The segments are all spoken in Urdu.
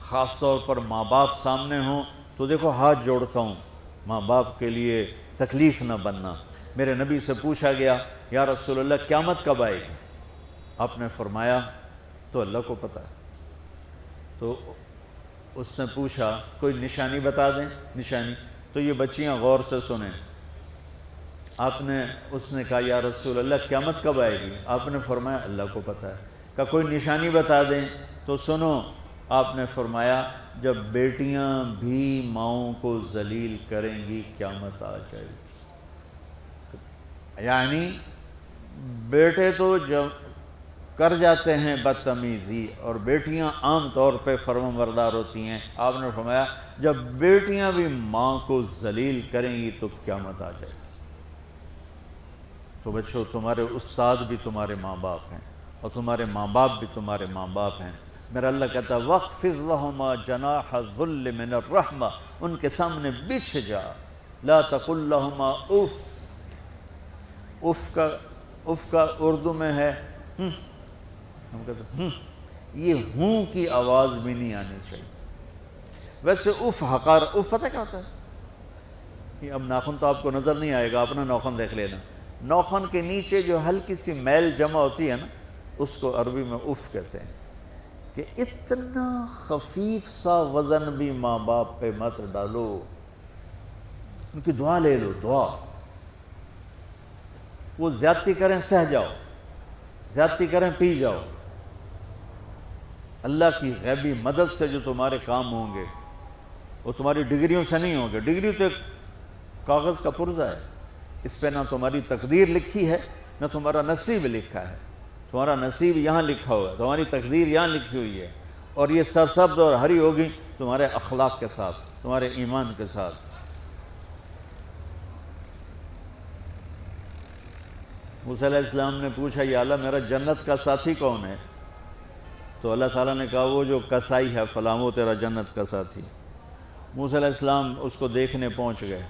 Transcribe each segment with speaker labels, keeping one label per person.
Speaker 1: خاص طور پر ماں باپ سامنے ہوں تو دیکھو ہاتھ جوڑتا ہوں، ماں باپ کے لیے تکلیف نہ بننا۔ میرے نبی سے پوچھا گیا یا رسول اللہ قیامت کب آئے گی؟ آپ نے فرمایا تو اللہ کو پتہ ہے۔ تو اس نے پوچھا کوئی نشانی بتا دیں، نشانی؟ تو یہ بچیاں غور سے سنیں۔ اس نے کہا یا رسول اللہ قیامت کب آئے گی؟ آپ نے فرمایا اللہ کو پتہ ہے۔ کہا کوئی نشانی بتا دیں؟ تو سنو، آپ نے فرمایا جب بیٹیاں بھی ماؤں کو ذلیل کریں گی قیامت آ جائے گی۔ یعنی بیٹے تو جب کر جاتے ہیں بدتمیزی اور بیٹیاں عام طور پہ فرمانبردار ہوتی ہیں، آپ نے فرمایا جب بیٹیاں بھی ماں کو ذلیل کریں گی تو قیامت آ جائے گی۔ تو بچوں، تمہارے استاد بھی تمہارے ماں باپ ہیں اور تمہارے ماں باپ بھی تمہارے ماں باپ ہیں۔ میرا اللہ کہتا ہے وَاخْفِضْ لَهُمَا جَنَاحَ الذُّلِّ مِنَ الرَّحْمَةِ، ان کے سامنے بچھ جا، لا تقل لهما اف۔ اف کا اردو میں ہے ہم کہتے ہیں یہ ہوں کی آواز بھی نہیں آنی چاہیے۔ ویسے اف حقار، اف پتہ کیا ہوتا ہے؟ اب ناخن تو آپ کو نظر نہیں آئے گا، اپنا ناخن دیکھ لینا۔ ناخن کے نیچے جو ہلکی سی میل جمع ہوتی ہے نا، اس کو عربی میں اف کہتے ہیں۔ کہ اتنا خفیف سا وزن بھی ماں باپ پہ مت ڈالو، ان کی دعا لے لو، دعا۔ وہ زیادتی کریں سہ جاؤ، زیادتی کریں پی جاؤ۔ اللہ کی غیبی مدد سے جو تمہارے کام ہوں گے وہ تمہاری ڈگریوں سے نہیں ہوں گے۔ ڈگری تو ایک کاغذ کا پرزہ ہے، اس پہ نہ تمہاری تقدیر لکھی ہے نہ تمہارا نصیب لکھا ہے۔ تمہارا نصیب یہاں لکھا ہوا ہے، تمہاری تقدیر یہاں لکھی ہوئی ہے، اور یہ سرسبز اور ہری ہوگی تمہارے اخلاق کے ساتھ، تمہارے ایمان کے ساتھ۔ موسیٰ علیہ السلام نے پوچھا یا اللہ میرا جنت کا ساتھی کون ہے؟ تو اللہ تعالیٰ نے کہا وہ جو کسائی ہے فلاں وہ تیرا جنت کا ساتھی۔ موسیٰ علیہ السلام اس کو دیکھنے پہنچ گئے،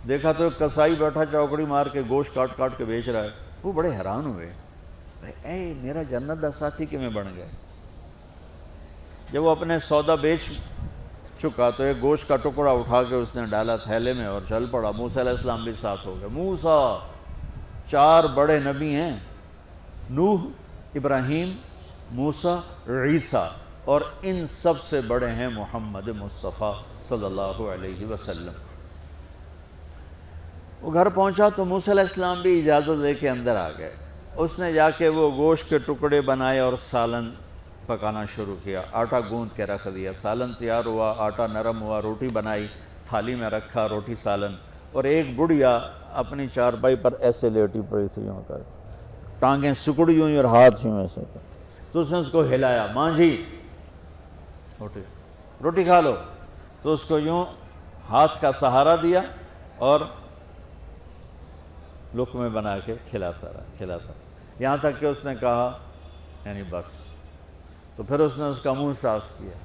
Speaker 1: دیکھا تو ایک کسائی بیٹھا چوکڑی مار کے گوشت کاٹ کاٹ کے بیچ رہا ہے۔ وہ بڑے حیران ہوئے، اے میرا جنت کا ساتھی کیویں بن گئے؟ جب وہ اپنے سودا بیچ چکا تو ایک گوشت کا ٹکڑا اٹھا کے اس نے ڈالا تھیلے میں اور چل پڑا۔ موسیٰ علیہ السلام بھی ساتھ ہو گئے۔ موسیٰ 4 بڑے نبی ہیں، نوح، ابراہیم، موسیٰ، عیسیٰ، اور ان سب سے بڑے ہیں محمد مصطفیٰ صلی اللہ علیہ وسلم۔ وہ گھر پہنچا تو موسیٰ علیہ السلام بھی اجازت لے کے اندر آ گئے۔ اس نے جا کے وہ گوشت کے ٹکڑے بنائے اور سالن پکانا شروع کیا۔ آٹا گوندھ کے رکھ دیا، سالن تیار ہوا، آٹا نرم ہوا، روٹی بنائی، تھالی میں رکھا روٹی سالن، اور ایک بڑھیا اپنی چارپائی پر ایسے لیٹی پڑی تھی، یوں کر ٹانگیں سکڑی ہوئی اور ہاتھ یوں ایسے کر۔ تو اس نے اس کو ہلایا، ماں جی روٹی کھا لو۔ تو اس کو یوں ہاتھ کا سہارا دیا اور لقمے بنا کے کھلاتا رہا، یہاں تک کہ اس نے کہا یعنی بس۔ تو پھر اس نے اس کا منہ صاف کیا۔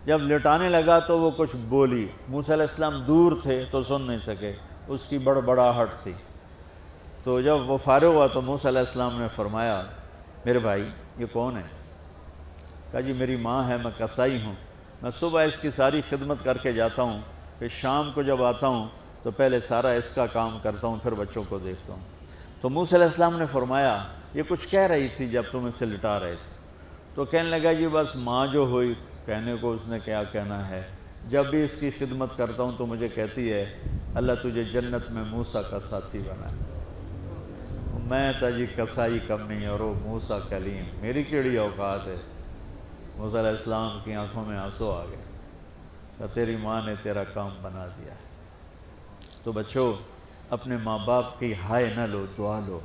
Speaker 1: جب لٹانے لگا تو وہ کچھ بولی، موسیٰ علیہ السلام دور تھے تو سن نہیں سکے، اس کی بڑبڑاہٹ تھی۔ تو جب وہ فارغ ہوا تو موسیٰ علیہ السلام نے فرمایا میرے بھائی یہ کون ہے؟ کہا جی میری ماں ہے، میں کسائی ہوں، میں صبح اس کی ساری خدمت کر کے جاتا ہوں، پھر شام کو جب آتا ہوں تو پہلے سارا اس کا کام کرتا ہوں، پھر بچوں کو دیکھتا ہوں۔ تو موسیٰ علیہ السلام نے فرمایا یہ کچھ کہہ رہی تھی جب تم اسے لٹا رہے تھے؟ تو کہنے لگا جی بس ماں جو ہوئی، کہنے کو اس نے کیا کہنا ہے، جب بھی اس کی خدمت کرتا ہوں تو مجھے کہتی ہے اللہ تجھے جنت میں موسیٰ کا ساتھی بنائے۔ میں تا جی کسائی کمی اور وہ موسیٰ کلیم، میری کیڑی اوقات ہے۔ موسیٰ علیہ السلام کی آنکھوں میں آنسو آ گئے کہ تیری ماں نے تیرا کام بنا دیا ہے۔ تو بچوں اپنے ماں باپ کی ہائے نہ لو، دعا لو۔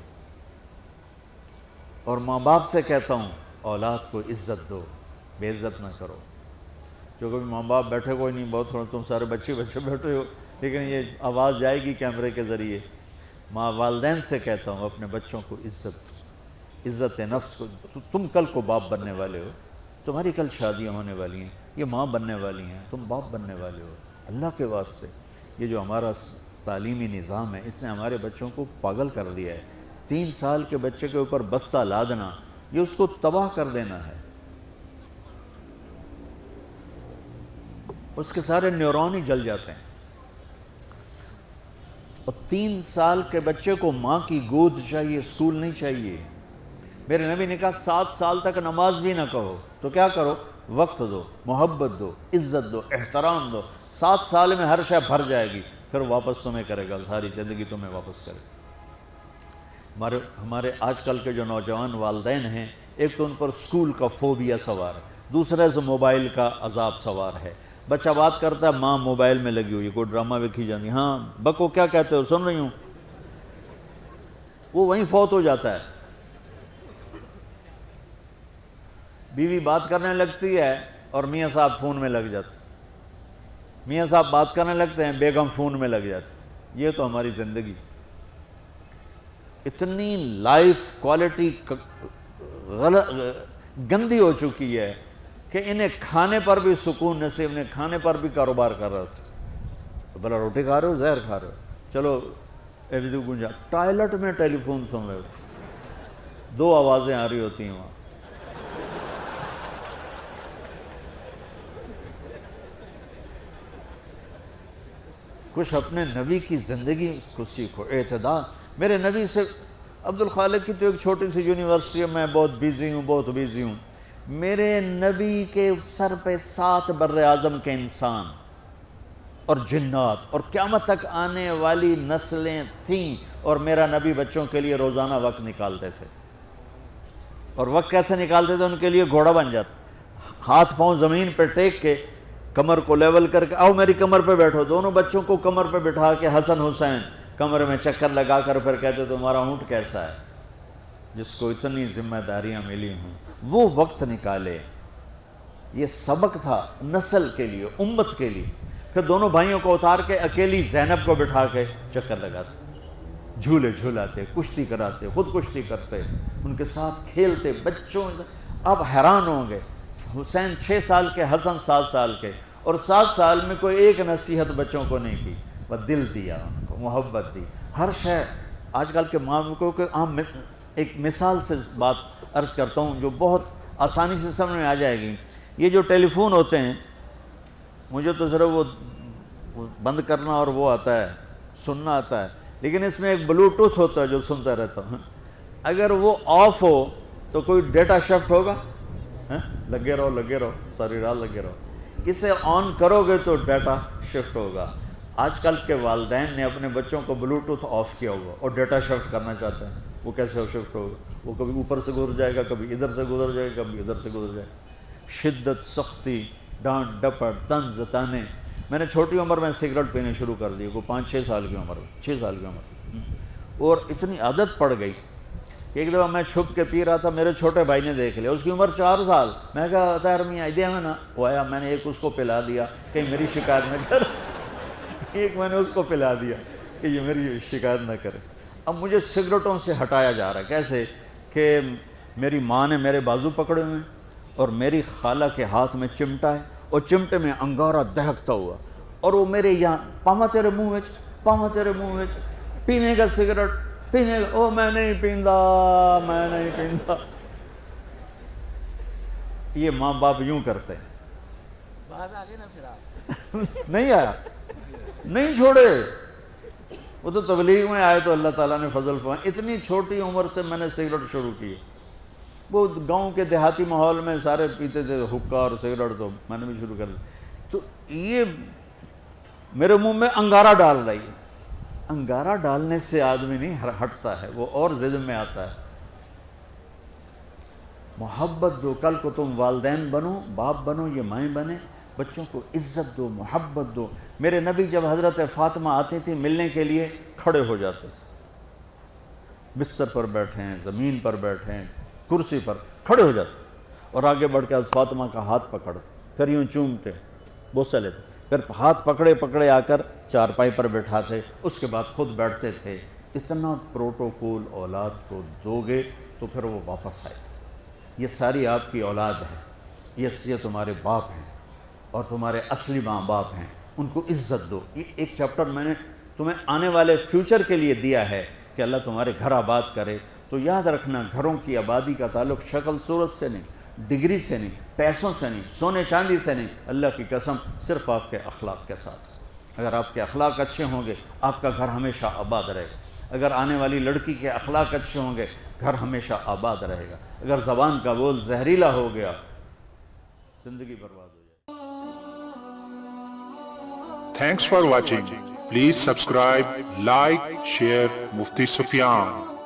Speaker 1: اور ماں باپ سے کہتا ہوں اولاد کو عزت دو، بے عزت نہ کرو۔ جو کبھی ماں باپ بیٹھے کوئی نہیں، بہت تھوڑا تم سارے بچے بیٹھے ہو، لیکن یہ آواز جائے گی کیمرے کے ذریعے۔ ماں والدین سے کہتا ہوں اپنے بچوں کو عزت نفس کو، تم کل کو باپ بننے والے ہو، تمہاری کل شادیاں ہونے والی ہیں، یہ ماں بننے والی ہیں، تم باپ بننے والے ہو۔ اللہ کے واسطے یہ جو ہمارا تعلیمی نظام ہے اس نے ہمارے بچوں کو پاگل کر دیا ہے۔ 3 سال کے بچے کے اوپر بستہ لادنا، یہ اس کو تباہ کر دینا ہے۔ اس کے سارے نیورون ہی جل جاتے ہیں. اور 3 سال کے بچے کو ماں کی گود چاہیے، اسکول نہیں چاہیے. میرے نبی نے کہا 7 سال تک نماز بھی نہ کہو تو کیا کرو؟ وقت دو، محبت دو، عزت دو، احترام دو. 7 سال میں ہر شے بھر جائے گی، پھر واپس تمہیں کرے گا، ساری زندگی تمہیں واپس کرے گا. ہمارے آج کل کے جو نوجوان والدین ہیں، ایک تو ان پر اسکول کا فوبیا سوار ہے، دوسرے سے موبائل کا عذاب سوار ہے. بچہ بات کرتا ہے، ماں موبائل میں لگی ہوئی، کوئی ڈرامہ ویکھی جاتی، ہاں بکو کیا کہتے ہو، سن رہی ہوں. وہ وہیں فوت ہو جاتا ہے. بیوی بات کرنے لگتی ہے اور میاں صاحب فون میں لگ جاتے، میاں صاحب بات کرنے لگتے ہیں، بیگم فون میں لگ جاتی. یہ تو ہماری زندگی. اتنی لائف کوالٹی گندی ہو چکی ہے کہ انہیں کھانے پر بھی سکون نصیب نہیں، کھانے پر بھی کاروبار کر رہے ہوتے. بلا روٹی کھا رہے ہو، زہر کھا رہے ہو، چلو ایویدو گنجا. ٹائلٹ میں ٹیلی فون سن رہے ہوتے، 2 آوازیں آ رہی ہوتی ہیں وہاں. کچھ اپنے نبی کی زندگی کو سیکھو، اعتدال. میرے نبی سے عبد الخالق کی تو ایک چھوٹی سی یونیورسٹی ہے، میں بہت بیزی ہوں. میرے نبی کے سر پہ 7 بر اعظم کے انسان اور جنات اور قیامت تک آنے والی نسلیں تھیں، اور میرا نبی بچوں کے لیے روزانہ وقت نکالتے تھے. اور وقت کیسے نکالتے تھے؟ ان کے لیے گھوڑا بن جاتا، ہاتھ پاؤں زمین پہ ٹیک کے، کمر کو لیول کر کے، آؤ میری کمر پہ بیٹھو. دونوں بچوں کو کمر پہ بٹھا کے حسن حسین کمرے میں چکر لگا کر پھر کہتے تمہارا اونٹ کیسا ہے، جس کو اتنی ذمہ داریاں ملی ہوں. وہ وقت نکالے. یہ سبق تھا نسل کے لیے، امت کے لیے. پھر دونوں بھائیوں کو اتار کے اکیلی زینب کو بٹھا کے چکر لگاتے، جھولے جھولاتے، کشتی کراتے، خود کشتی کرتے، ان کے ساتھ کھیلتے. بچوں آپ حیران ہوں گے، حسین 6 سال کے، حسن 7 سال کے، اور 7 سال میں کوئی ایک نصیحت بچوں کو نہیں کی، بس دل دیا ان کو، محبت دی. ہر شے آج کل کے ماں کو کہ عام ایک مثال سے بات عرض کرتا ہوں جو بہت آسانی سے سمجھ میں آ جائے گی. یہ جو ٹیلی فون ہوتے ہیں، مجھے تو صرف وہ بند کرنا اور وہ آتا ہے، سننا آتا ہے، لیکن اس میں ایک بلوٹوتھ ہوتا ہے جو سنتا رہتا ہوں. اگر وہ آف ہو تو کوئی ڈیٹا شفٹ ہوگا؟ لگے رہو ساری رات لگے رہو. اسے آن کرو گے تو ڈیٹا شفٹ ہوگا. آج کل کے والدین نے اپنے بچوں کو بلوٹوتھ آف کیا ہوا اور ڈیٹا شفٹ کرنا چاہتے ہیں. وہ کیسے شفٹ ہوگا؟ وہ کبھی اوپر سے گزر جائے گا، کبھی ادھر سے گزر جائے گا، کبھی ادھر سے گزر جائے گا. شدت، سختی، ڈانٹ ڈپٹ، طنز تانے. میں نے چھوٹی عمر میں سگریٹ پینے شروع کر دی، وہ 5-6 سال کی عمر، 6 سال کی عمر، اور اتنی عادت پڑ گئی کہ ایک دفعہ میں چھپ کے پی رہا تھا. میرے چھوٹے بھائی نے دیکھ لیا، اس کی عمر 4 سال. میں کہا طاہر میاں دیا میں نا، وہ آیا، میں نے ایک اس کو پلا دیا کہ میری شکایت نہ کر. ایک میں نے اس کو پلا دیا کہ یہ میری شکایت نہ کرے. اب مجھے سگریٹوں سے ہٹایا جا رہا ہے. کیسے کہ میری ماں نے میرے بازو پکڑے ہوئے ہیں اور میری خالہ کے ہاتھ میں چمٹا ہے اور چمٹے میں انگارہ دہکتا ہوا، اور وہ میرے یہاں پاما تیرے منہ میں پینے کا سگریٹ پینے کا. او میں نہیں پیندا. یہ ماں باپ یوں کرتے ہیں.
Speaker 2: بات آ گئی نا پھر آپ
Speaker 1: نہیں آیا، نہیں چھوڑے. وہ تو تبلیغ میں آئے تو اللہ تعالیٰ نے فضل فرمایا. اتنی چھوٹی عمر سے میں نے سگریٹ شروع کی. وہ گاؤں کے دیہاتی ماحول میں سارے پیتے تھے حکا اور سگریٹ، تو میں نے بھی شروع کر دی. تو یہ میرے منہ میں انگارہ ڈال رہی ہے. انگارہ ڈالنے سے آدمی نہیں ہٹتا ہے، وہ اور ضد میں آتا ہے. محبت دو. کل کو تم والدین بنو، باپ بنو، یہ مائیں بنے، بچوں کو عزت دو، محبت دو. میرے نبی جب حضرت فاطمہ آتی تھی ملنے کے لیے، کھڑے ہو جاتے تھے. بستر پر بیٹھے ہیں، زمین پر بیٹھے ہیں، کرسی پر، کھڑے ہو جاتے اور آگے بڑھ کے فاطمہ کا ہاتھ پکڑتے، پھر یوں چومتے، بوسہ لیتے، پھر ہاتھ پکڑے آ کر چارپائی پر بیٹھاتے، اس کے بعد خود بیٹھتے تھے. اتنا پروٹوکول اولاد کو دو گے تو پھر وہ واپس آئے. یہ ساری آپ کی اولاد ہے، یہ تمہارے باپ ہیں اور تمہارے اصلی ماں باپ ہیں. ان کو عزت دو. یہ ایک چیپٹر میں نے تمہیں آنے والے فیوچر کے لیے دیا ہے کہ اللہ تمہارے گھر آباد کرے. تو یاد رکھنا، گھروں کی آبادی کا تعلق شکل صورت سے نہیں، ڈگری سے نہیں، پیسوں سے نہیں، سونے چاندی سے نہیں، اللہ کی قسم صرف آپ کے اخلاق کے ساتھ۔ اگر آپ کے اخلاق اچھے ہوں گے آپ کا گھر ہمیشہ آباد رہے گا۔ اگر آنے والی لڑکی کے اخلاق اچھے ہوں گے گھر ہمیشہ آباد رہے گا۔ اگر زبان کا بول زہریلا ہو گیا زندگی برباد ہو جائے۔
Speaker 3: Thanks for watching. Please subscribe, like, share Mufti Sufyan.